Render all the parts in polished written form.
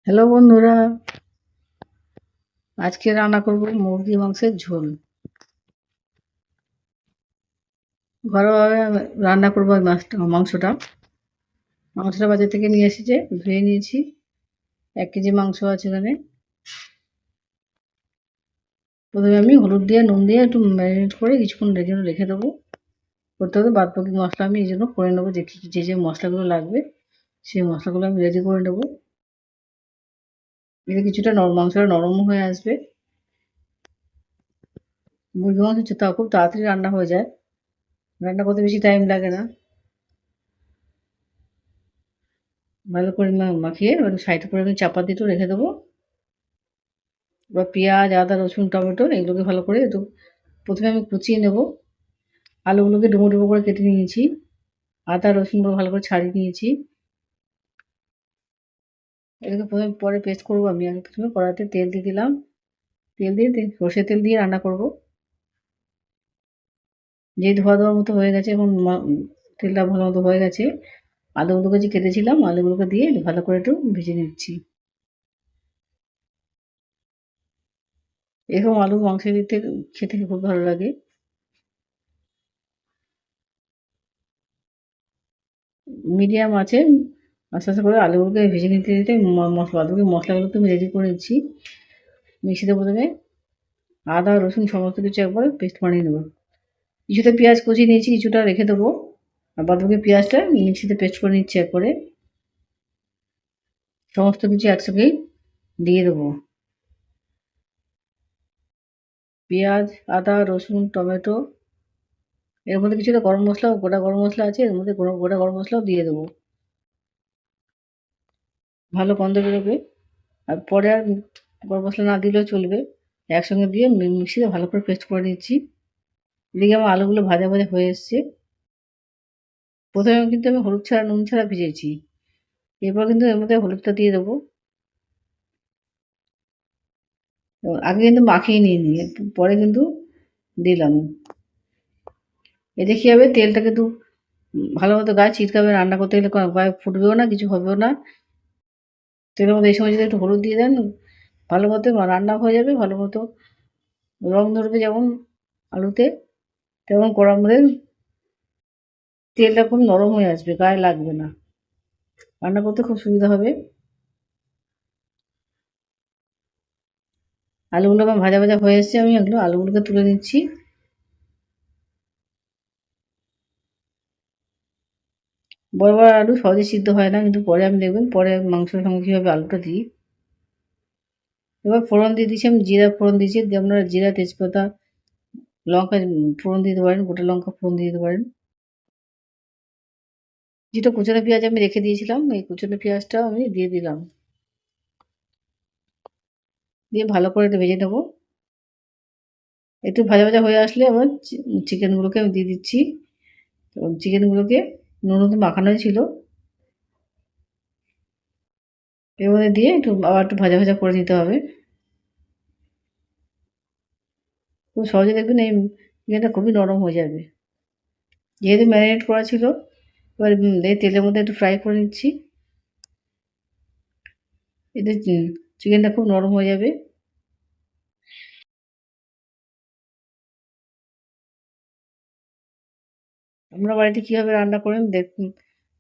Hello বন্ধুরা, আজকে রান্না করব মুরগি মাংসের ঝোল। ঘরোয়াভাবে আমি রান্না করব এই মাংসটা। মাংসটা বাজার থেকে নিয়ে এসেছে, ধুয়ে নিয়েছি। 1 কেজি মাংস আছে এখানে। প্রথমে আমি হলুদ দিয়ে নুন দিয়ে একটু ম্যারিনেট করে কিছুক্ষণ জন্য রেখে দেবো। করতে হবে বাদবাকি মশলা আমি এই জন্য করে নেবো, যে মশলাগুলো লাগবে সেই মশলাগুলো আমি রেডি করে নেবো। এতে কিছুটা মাংসটা নরম হয়ে আসবে। মুরগি মাংস তাও খুব তাড়াতাড়ি রান্না হয়ে যায়, রান্না করতে বেশি টাইম লাগে না। ভালো করে মাখিয়ে এবার সাইড করে আমি চাপা দিয়ে রেখে দেবো। এবার পেঁয়াজ, আদা, রসুন, টমেটো এগুলোকে ভালো করে একটু প্রথমে আমি কুচিয়ে নেব। আলুগুলোকে ডুমো ডুমো করে কেটে নিয়েছি। আদা রসুনগুলো ভালো করে ছাড়িয়ে নিয়েছি। এটাকে পরে পেস্ট করবো। আমি আগে প্রথমে কড়াইতে তেল দিয়ে দিলাম। তেল দিয়ে সর্ষের তেল দিয়ে রান্না করব। যে ধোয়া ধোয়ার মতো হয়ে গেছে, এখন তেলটা ভালো মতো হয়ে গেছে। আলুগুলোকে যে কেটেছিলাম আলুগুলোকে দিয়ে ভালো করে একটু ভেজে নিচ্ছি। এরকম আলু মাংস দিতে খেতে খুব ভালো লাগে। মিডিয়াম আছে আস্তে আস্তে করে আলুগুলোকে ভেজে নিতে নিতে মশলাগুলোকে আমি রেডি করে নিচ্ছি। মিক্সিতে প্রথমে আদা রসুন সমস্ত কিছু একবার পেস্ট বানিয়ে নেবো। কিছুটা পেঁয়াজ কুচিয়ে নিয়েছি, কিছুটা রেখে দেবো। আর বাদবাকি পেঁয়াজটা মিক্সিতে পেস্ট করে নিচ্ছি একবারে। সমস্ত কিছু একসঙ্গেই দিয়ে দেবো। পেঁয়াজ, আদা রসুন টমেটো, এর মধ্যে কিছুটা গোটা গরম মশলা আছে, এর মধ্যে গোটা গরম মশলাও দিয়ে দেবো। ভালো গন্ধ বেরোবে। আর পরে আর গরম মশলা না দিলেও চলবে। একসঙ্গে দিয়ে মিক্সিতে ভালো করে পেস্ট করে নিচ্ছি। এদিকে আমার আলুগুলো ভাজা ভাজা হয়ে এসছে। প্রথমে কিন্তু আমি হলুদ ছাড়া নুন ছাড়া ভেজেছি। এরপর কিন্তু এর মধ্যে হলুদটা দিয়ে দেবো। আগে কিন্তু মাখিয়ে নিয়ে পরে কিন্তু দিলাম। এতে কী হবে, তেলটা কিন্তু ভালো মতো গায়ে ছিটকাবে। রান্না করতে গেলে গায়ে ফুটবেও না, কিছু হবেও না। তেলের মধ্যে এই সময় যদি একটু হলুদ দিয়ে দেন, ভালো মতো রান্না হয়ে যাবে। ভালো মতো রং ধরবে যেমন আলুতে, তেমন কড়ার মধ্যে তেলটা খুব নরম হয়ে আসবে, গায়ে লাগবে না। রান্না করতে খুব সুবিধা হবে। আলুগুলো আমার ভাজা ভাজা হয়ে এসছে, আমি এগুলো আলুগুলোকে তুলে নিচ্ছি। বড় বড় আলু সহজে সিদ্ধ হয় না, কিন্তু পরে আমি দেখবেন পরে মাংসের সঙ্গে কীভাবে আলুটা দিই। এবার ফোড়ন দিয়ে দিচ্ছি, আমি জিরা ফোড়ন দিয়েছি। আপনারা জিরা তেজপাতা লঙ্কা ফোড়ন দিতে পারেন, গোটা লঙ্কা ফোড়ন দিয়ে দিতে পারেন। যেটা কুচনো পেঁয়াজ আমি রেখে দিয়েছিলাম, এই কুচনো পেঁয়াজটাও আমি দিয়ে দিলাম। দিয়ে ভালো করে একটু ভেজে নেবো। একটু ভাজা ভাজা হয়ে আসলে আবার চিকেনগুলোকে আমি দিয়ে দিচ্ছি। তো চিকেনগুলোকে নুন হলুদ মাখানোই ছিল, এর মধ্যে দিয়ে আবার একটু ভাজা ভাজা করে নিতে হবে। খুব সহজে দেখবেন এই চিকেনটা খুবই নরম হয়ে যাবে, যেহেতু ম্যারিনেট করা ছিল। এবার এই তেলের মধ্যে একটু ফ্রাই করে নিচ্ছি। এতে চিকেনটা খুব নরম হয়ে যাবে। আপনারা বাড়িতে কীভাবে রান্না করেন দেখুন,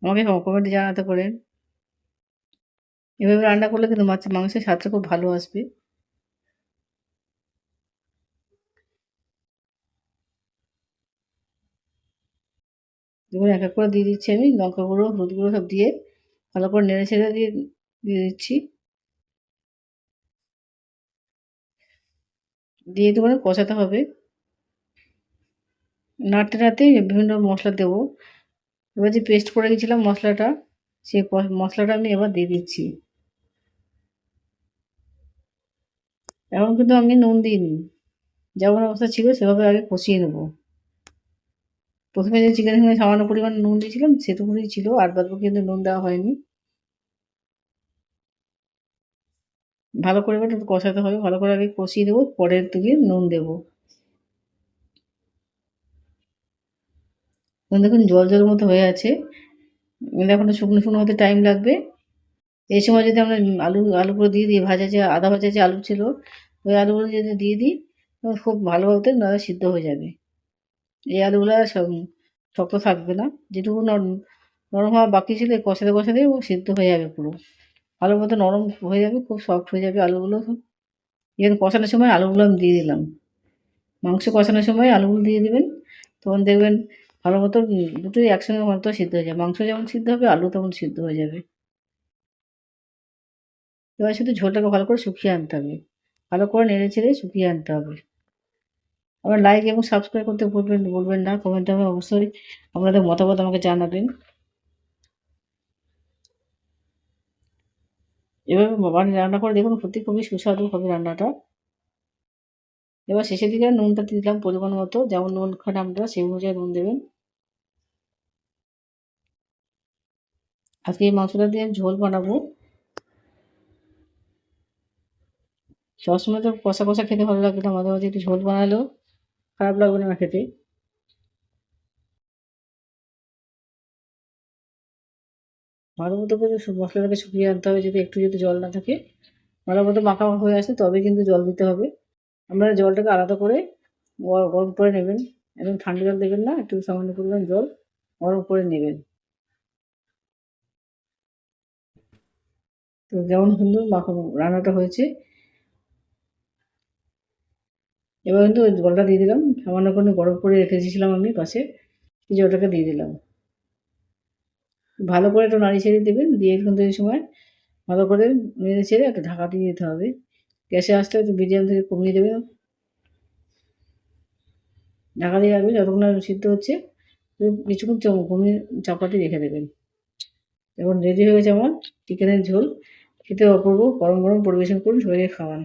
আমাকে কমেন্টে জানাতে পারেন। এভাবে রান্না করলে কিন্তু মাংসের স্বাদটা খুব ভালো আসবে। দেখুন এক এক করে দিয়ে দিচ্ছি আমি লঙ্কা গুঁড়ো হলুদ গুঁড়ো সব দিয়ে ভালো করে নেড়ে ছেড়ে দিয়ে দিয়ে দিচ্ছি। দিয়ে একটু করে কষাতে হবে। নাড়তে নাড়তে বিভিন্ন মশলা দেবো। এবার যে পেস্ট করে রেখেছিলাম মশলাটা, সেই মশলাটা আমি এবার দিয়ে দিচ্ছি। এখন কিন্তু আমি নুন দিইনি, যেমন অবস্থা ছিল সেভাবে আগে কষিয়ে নেব। প্রথমে যে চিকেনের সঙ্গে সামান্য পরিমাণ নুন দিয়েছিলাম সেটুকুনি ছিল, আর বাদবাকি কিন্তু নুন দেওয়া হয়নি। ভালো করে এবার একটু কষাতে হবে, ভালো করে আগে কষিয়ে দেবো, পরের দিকে নুন দেবো। দেখুন জল জল মতো হয়ে আছে, এটা এখন শুকনো শুকনো হতে টাইম লাগবে। এই সময় যদি আমরা আলুগুলো দিয়ে দিই, আধা ভাজা যে আলু ছিল, ওই আলুগুলো যদি দিয়ে দিই, খুব ভালোভাবে সিদ্ধ হয়ে যাবে। এই আলুগুলো শক্ত থাকবে না, যেটুকু নরম হওয়া বাকি ছিল কষাতে কষাতে ও সিদ্ধ হয়ে যাবে পুরো, ভালো মতো নরম হয়ে যাবে, খুব সফট হয়ে যাবে আলুগুলো। এখানে কষানোর সময় আলুগুলো আমি দিয়ে দিলাম, মাংস কষানোর সময় আলুগুলো দিয়ে দেবেন, তখন দেখবেন ভালো মতো দুটোই একসঙ্গে ভালো মতো সিদ্ধ হয়ে যাবে, মাংস যেমন সিদ্ধ হবে আলু তেমন সিদ্ধ হয়ে যাবে। এবার শুধু ঝোলটাকে ভালো করে শুকিয়ে আনতে হবে, ভালো করে নেড়ে চেড়ে শুকিয়ে আনতে হবে। আবার লাইক এবং সাবস্ক্রাইব করতে বলবেন না, কমেন্টে অবশ্যই আপনাদের মতামত আমাকে জানাবেন। এভাবে বাড়ি রান্না করে দেখুন, সত্যি খুবই সুস্বাদু হবে রান্নাটা। এবার শেষের দিকে নুনটা দিয়ে দিলাম পরিমাণ মতো, যেমন নুন খান আপনারা সেই অনুযায়ী নুন দেবেন। আজকে এই মাংসটা দিয়ে ঝোল বানাবো। সবসময় তো কষা কষা খেতে ভালো লাগে না, মাঝে মাঝে একটু ঝোল বানালেও খারাপ লাগবে না খেতে। ভালো মতো করে মশলাটাকে শুকিয়ে আনতে হবে, যদি জল না থাকে, ভালো মতো মাখা হয়ে আসে তবে কিন্তু জল দিতে হবে। আপনারা জলটাকে আলাদা করে গরম করে নেবেন, একদম ঠান্ডা জল দেবেন না, একটু সামান্য পরিমাণ জল গরম করে নেবেন। তো যেমন সুন্দর রান্নাটা হয়েছে। এবার কিন্তু ওই জলটা দিয়ে দিলাম, সামান্য করে গরম করে রেখে দিয়েছিলাম আমি পাশে, এই জলটাকে দিয়ে দিলাম। ভালো করে একটু নাড়িয়ে ছেড়ে দেবেন, দিয়ে কিন্তু এই সময় ভালো করে নেড়ে ছেড়ে একটা ঢাকা দিয়ে দিতে হবে। গ্যাসের আঁচটা একটু মিডিয়াম থেকে কমিয়ে দেবেন, ঢাকা দিয়ে রাখবেন যতক্ষণ না সিদ্ধ হচ্ছে, কিছুক্ষণ কমিয়ে চাপা দিয়ে রেখে দেবেন। এখন রেডি হয়ে গেছে আমার চিকেনের ঝোল, খেতে অপূর্ব, গরম গরম পরিবেশন করুন, সবাইকে খাওয়ান।